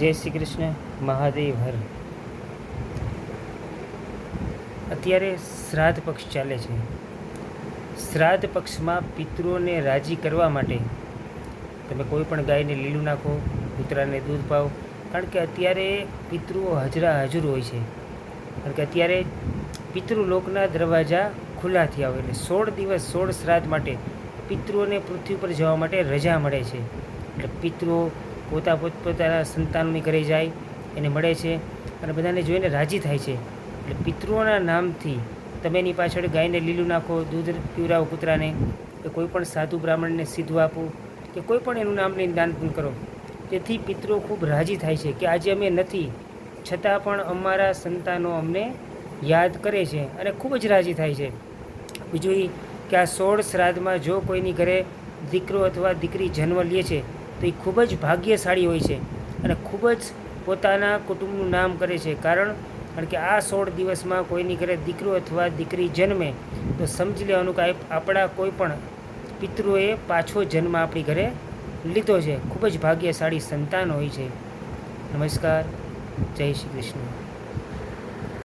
જય શ્રી કૃષ્ણ, મહાદેવ હર. અત્યારે શ્રાદ્ધ પક્ષ ચાલે છે. શ્રાદ્ધ પક્ષમાં પિતૃઓને રાજી કરવા માટે તમે કોઈ પણ ગાયને લીલું નાખો, કૂતરાને દૂધ પાઓ, કારણ કે અત્યારે પિતૃઓ હાજરા હાજર હોય છે. કારણ કે અત્યારે પિતૃલોકના દરવાજા ખુલ્લા થયા હોય એટલે 16 દિવસ 16 શ્રાદ્ધ માટે પિતૃઓને પૃથ્વી પર જવા માટે રજા મળે છે. એટલે પિતૃઓ પોતપોતાના સંતાનોની ઘરે જાય, એને મળે છે અને બધાને જોઈને રાજી થાય છે. એટલે પિતૃઓના નામથી તમે એની પાછળ ગાયને લીલું નાખો, દૂધ પીવરાવો કૂતરાને, કે કોઈ પણ સાધુ બ્રાહ્મણને સીધું આપો, કે કોઈ પણ એનું નામ લઈને દાન પૂન કરો. તેથી પિતૃઓ ખૂબ રાજી થાય છે કે આજે અમે નથી છતાં પણ અમારા સંતાનો અમને યાદ કરે છે અને ખૂબ જ રાજી થાય છે. બીજું એ કે આ 16 શ્રાદ્ધમાં જો કોઈની ઘરે દીકરો અથવા દીકરી જન્મ લે છે તો એ ખૂબ જ ભાગ્યશાળી હોય છે અને ખૂબ જ પોતાના કુટુંબનું નામ કરે છે. કારણ કે આ 16 દિવસમાં કોઈની ઘરે દીકરો અથવા દીકરી જન્મે તો સમજી લેવાનું કે આપણા કોઈ પણ પિતૃઓએ પાછો જન્મ આપણી ઘરે લીધો છે. ખૂબ જ ભાગ્યશાળી સંતાન હોય છે. નમસ્કાર, જય શ્રી કૃષ્ણ.